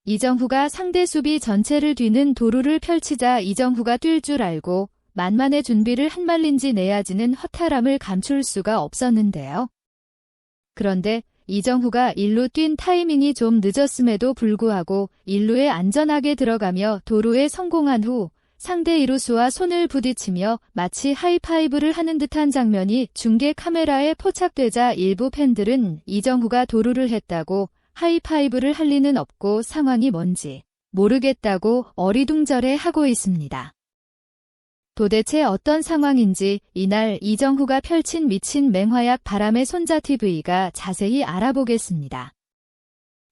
이정후가 상대 수비 전체를 뒤는 도루를 펼치자 이정후가 뛸 줄 알고 만만의 준비를 한 말인지 내야지는 허탈함을 감출 수가 없었는데요. 그런데 이정후가 1루 뛴 타이밍이 좀 늦었음에도 불구하고 1루에 안전하게 들어가며 도루에 성공한 후 상대 이루수와 손을 부딪히며 마치 하이파이브를 하는 듯한 장면이 중계 카메라에 포착되자 일부 팬들은 이정후가 도루를 했다고 하이파이브를 할 리는 없고 상황이 뭔지 모르겠다고 어리둥절해하고 있습니다. 도대체 어떤 상황인지 이날 이정후가 펼친 미친 맹활약 바람의 손자 TV가 자세히 알아보겠습니다.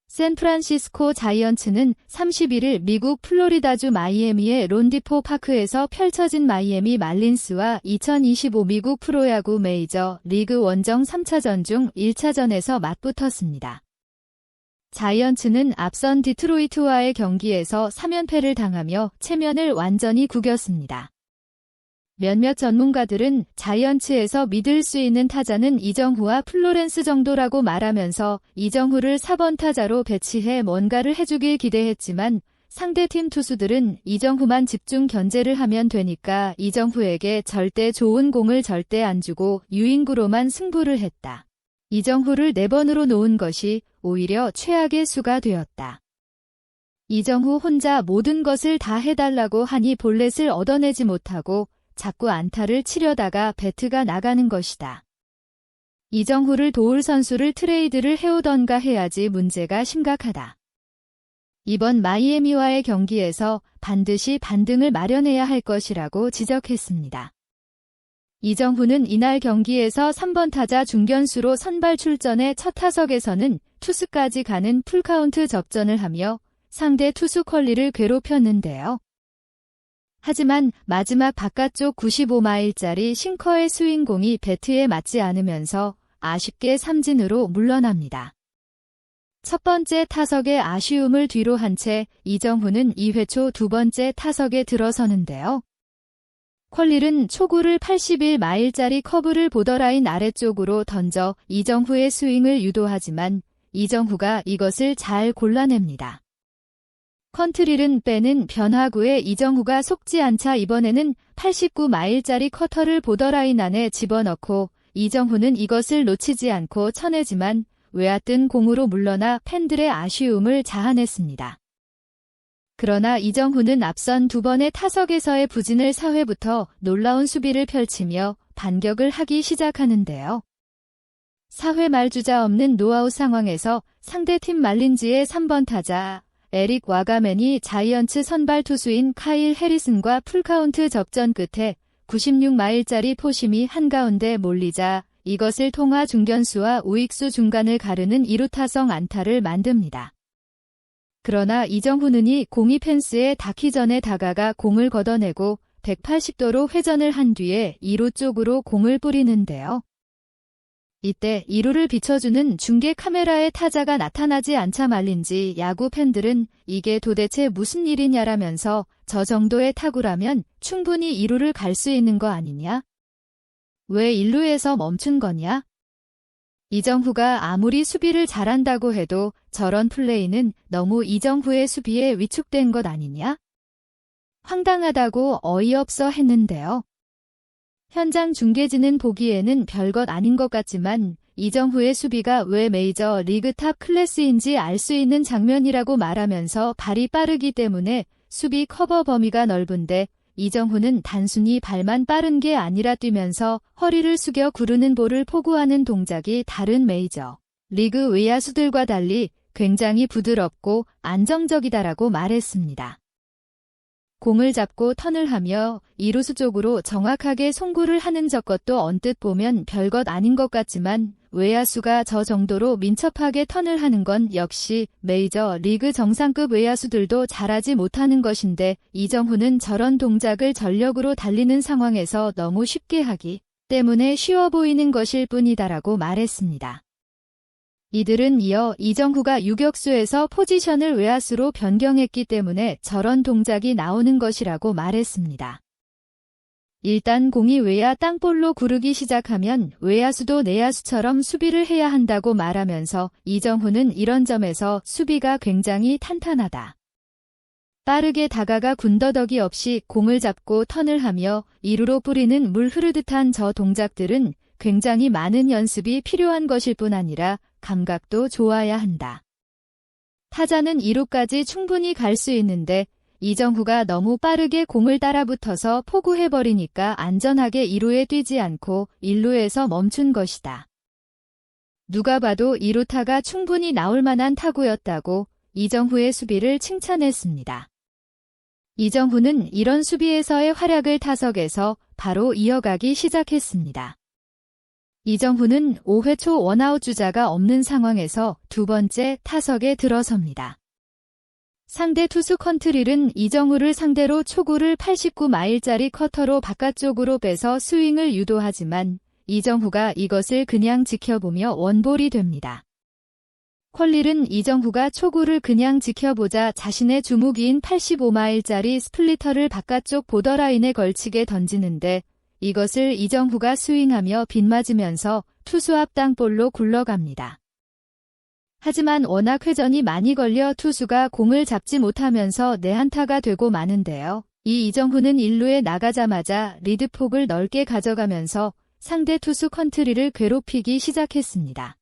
샌프란시스코 자이언츠는 31일 미국 플로리다주 마이애미의 론디포 파크에서 펼쳐진 마이애미 말린스와 2025 미국 프로야구 메이저 리그 원정 3차전 중 1차전에서 맞붙었습니다. 자이언츠는 앞선 디트로이트와의 경기에서 3연패를 당하며 체면을 완전히 구겼습니다. 몇몇 전문가들은 자이언츠에서 믿을 수 있는 타자는 이정후와 플로렌스 정도라고 말하면서 이정후를 4번 타자로 배치해 뭔가를 해주길 기대했지만 상대팀 투수들은 이정후만 집중 견제를 하면 되니까 이정후에게 절대 좋은 공을 절대 안 주고 유인구로만 승부를 했다. 이정후를 4번으로 놓은 것이 오히려 최악의 수가 되었다. 이정후 혼자 모든 것을 다 해달라고 하니 볼넷을 얻어내지 못하고 자꾸 안타를 치려다가 배트가 나가는 것이다. 이정후를 도울 선수를 트레이드를 해오던가 해야지 문제가 심각하다. 이번 마이애미와의 경기에서 반드시 반등을 마련해야 할 것이라고 지적했습니다. 이정후는 이날 경기에서 3번 타자 중견수로 선발 출전해 첫 타석에서는 투수까지 가는 풀카운트 접전을 하며 상대 투수 컬리를 괴롭혔는데요. 하지만 마지막 바깥쪽 95마일짜리 싱커의 스윙공이 배트에 맞지 않으면서 아쉽게 삼진으로 물러납니다. 첫 번째 타석의 아쉬움을 뒤로 한 채 이정후는 2회 초 두 번째 타석에 들어서는데요. 퀄릴은 초구를 81마일짜리 커브를 보더라인 아래쪽으로 던져 이정후의 스윙을 유도하지만 이정후가 이것을 잘 골라냅니다. 컨트릴은 빼는 변화구에 이정후가 속지 않자 이번에는 89마일짜리 커터를 보더라인 안에 집어넣고 이정후는 이것을 놓치지 않고 쳐내지만 외야뜬 공으로 물러나 팬들의 아쉬움을 자아냈습니다. 그러나 이정후는 앞선 두 번의 타석에서의 부진을 4회부터 놀라운 수비를 펼치며 반격을 하기 시작하는데요. 4회 말 주자 없는 노아웃 상황에서 상대팀 말린즈의 3번 타자 에릭 와가맨이 자이언츠 선발 투수인 카일 해리슨과 풀카운트 접전 끝에 96마일짜리 포심이 한가운데 몰리자 이것을 통하 중견수와 우익수 중간을 가르는 2루타성 안타를 만듭니다. 그러나 이정후는 공이 펜스에 닿기 전에 다가가 공을 걷어내고 180도로 회전을 한 뒤에 2루 쪽으로 공을 뿌리는데요. 이때 2루를 비춰주는 중계 카메라에 타자가 나타나지 않자 말린지 야구 팬들은 이게 도대체 무슨 일이냐라면서 저 정도의 타구라면 충분히 2루를 갈 수 있는 거 아니냐? 왜 1루에서 멈춘 거냐? 이정후가 아무리 수비를 잘한다고 해도 저런 플레이는 너무 이정후의 수비에 위축된 것 아니냐? 황당하다고 어이없어 했는데요. 현장 중계진은 보기에는 별것 아닌 것 같지만 이정후의 수비가 왜 메이저 리그 탑 클래스인지 알 수 있는 장면이라고 말하면서 발이 빠르기 때문에 수비 커버 범위가 넓은데 이정후는 단순히 발만 빠른 게 아니라 뛰면서 허리를 숙여 구르는 볼을 포구하는 동작이 다른 메이저 리그 외야수들과 달리 굉장히 부드럽고 안정적이다라고 말했습니다. 공을 잡고 턴을 하며 이루수 쪽으로 정확하게 송구를 하는 저것도 언뜻 보면 별것 아닌 것 같지만 외야수가 저 정도로 민첩하게 턴을 하는 건 역시 메이저 리그 정상급 외야수들도 잘하지 못하는 것인데 이정후는 저런 동작을 전력으로 달리는 상황에서 너무 쉽게 하기 때문에 쉬워 보이는 것일 뿐이다라고 말했습니다. 이들은 이어 이정후가 유격수에서 포지션을 외야수로 변경했기 때문에 저런 동작이 나오는 것이라고 말했습니다. 일단 공이 외야 땅볼로 구르기 시작하면 외야수도 내야수처럼 수비를 해야 한다고 말하면서 이정후는 이런 점에서 수비가 굉장히 탄탄하다. 빠르게 다가가 군더더기 없이 공을 잡고 턴을 하며 2루로 뿌리는 물 흐르듯한 저 동작들은 굉장히 많은 연습이 필요한 것일 뿐 아니라 감각도 좋아야 한다. 타자는 2루까지 충분히 갈 수 있는데 이정후가 너무 빠르게 공을 따라붙어서 포구해버리니까 안전하게 2루에 뛰지 않고 1루에서 멈춘 것이다. 누가 봐도 2루타가 충분히 나올 만한 타구였다고 이정후의 수비를 칭찬했습니다. 이정후는 이런 수비에서의 활약을 타석에서 바로 이어가기 시작했습니다. 이정후는 5회 초 원아웃 주자가 없는 상황에서 두 번째 타석에 들어섭니다. 상대 투수 컨트릴은 이정후를 상대로 초구를 89마일짜리 커터로 바깥쪽으로 빼서 스윙을 유도하지만 이정후가 이것을 그냥 지켜보며 원볼이 됩니다. 퀄릴은 이정후가 초구를 그냥 지켜보자 자신의 주무기인 85마일짜리 스플리터를 바깥쪽 보더라인에 걸치게 던지는데 이것을 이정후가 스윙하며 빗맞으면서 투수 앞 땅볼로 굴러갑니다. 하지만 워낙 회전이 많이 걸려 투수가 공을 잡지 못하면서 내안타가 되고 마는데요. 이정후는 1루에 나가자마자 리드폭을 넓게 가져가면서 상대 투수 컨트리를 괴롭히기 시작했습니다.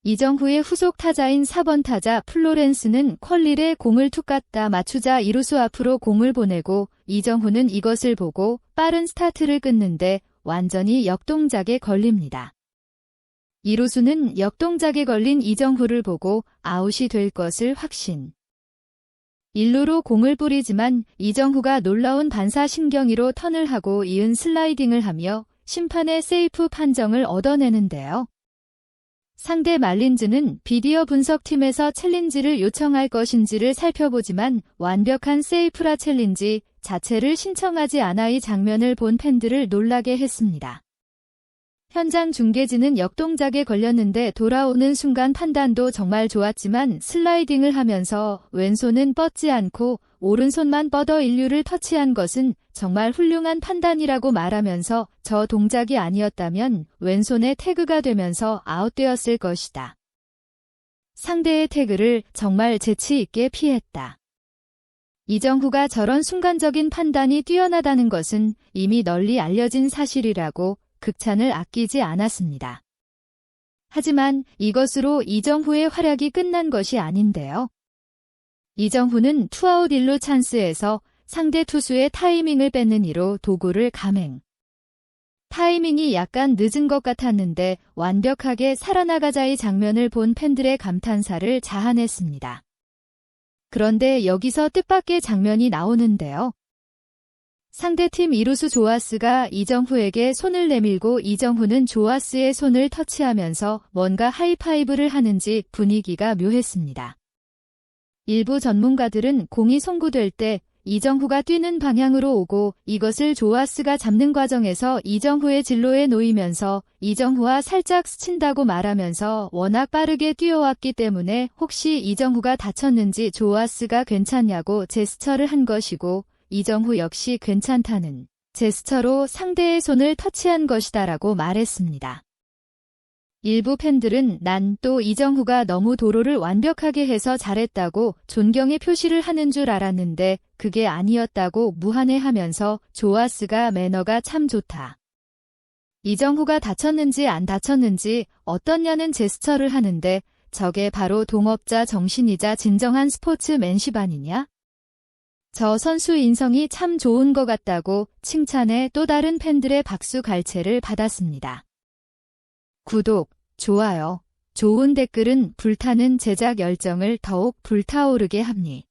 이정후의 후속 타자인 4번 타자 플로렌스는 퀄릴에 공을 툭 갖다 맞추자 2루수 앞으로 공을 보내고 이정후는 이것을 보고 빠른 스타트를 끊는데 완전히 역동작에 걸립니다. 2루수는 역동작에 걸린 이정후를 보고 아웃이 될 것을 확신. 1루로 공을 뿌리지만 이정후가 놀라운 반사신경이로 턴을 하고 이은 슬라이딩을 하며 심판의 세이프 판정을 얻어내는데요. 상대 말린즈는 비디오 분석팀에서 챌린지를 요청할 것인지를 살펴보지만 완벽한 세이프라 챌린지 자체를 신청하지 않아 이 장면을 본 팬들을 놀라게 했습니다. 현장 중계진은 역동작에 걸렸는데 돌아오는 순간 판단도 정말 좋았지만 슬라이딩을 하면서 왼손은 뻗지 않고 오른손만 뻗어 인류를 터치한 것은 정말 훌륭한 판단이라고 말하면서 저 동작이 아니었다면 왼손에 태그가 되면서 아웃되었을 것이다. 상대의 태그를 정말 재치 있게 피했다. 이정후가 저런 순간적인 판단이 뛰어나다는 것은 이미 널리 알려진 사실이라고 극찬을 아끼지 않았습니다. 하지만 이것으로 이정후의 활약이 끝난 것이 아닌데요. 이정후는 투아웃 1루 찬스에서 상대 투수의 타이밍을 뺏는 이로 도구를 감행. 타이밍이 약간 늦은 것 같았는데 완벽하게 살아나가자의 장면을 본 팬들의 감탄사를 자아냈습니다. 그런데 여기서 뜻밖의 장면이 나오는데요. 상대팀 2루수 조아스가 이정후에게 손을 내밀고 이정후는 조아스의 손을 터치하면서 뭔가 하이파이브를 하는지 분위기가 묘했습니다. 일부 전문가들은 공이 송구될 때 이정후가 뛰는 방향으로 오고 이것을 조아스가 잡는 과정에서 이정후의 진로에 놓이면서 이정후와 살짝 스친다고 말하면서 워낙 빠르게 뛰어왔기 때문에 혹시 이정후가 다쳤는지 조아스가 괜찮냐고 제스처를 한 것이고 이정후 역시 괜찮다는 제스처로 상대의 손을 터치한 것이다라고 말했습니다. 일부 팬들은 난 또 이정후가 너무 도로를 완벽하게 해서 잘했다고 존경의 표시를 하는 줄 알았는데 그게 아니었다고 무한해하면서 조아스가 매너가 참 좋다. 이정후가 다쳤는지 안 다쳤는지 어떻냐는 제스처를 하는데 저게 바로 동업자 정신이자 진정한 스포츠맨십 아니냐? 저 선수 인성이 참 좋은 것 같다고 칭찬해 또 다른 팬들의 박수 갈채를 받았습니다. 구독, 좋아요, 좋은 댓글은 불타는 제작 열정을 더욱 불타오르게 합니다.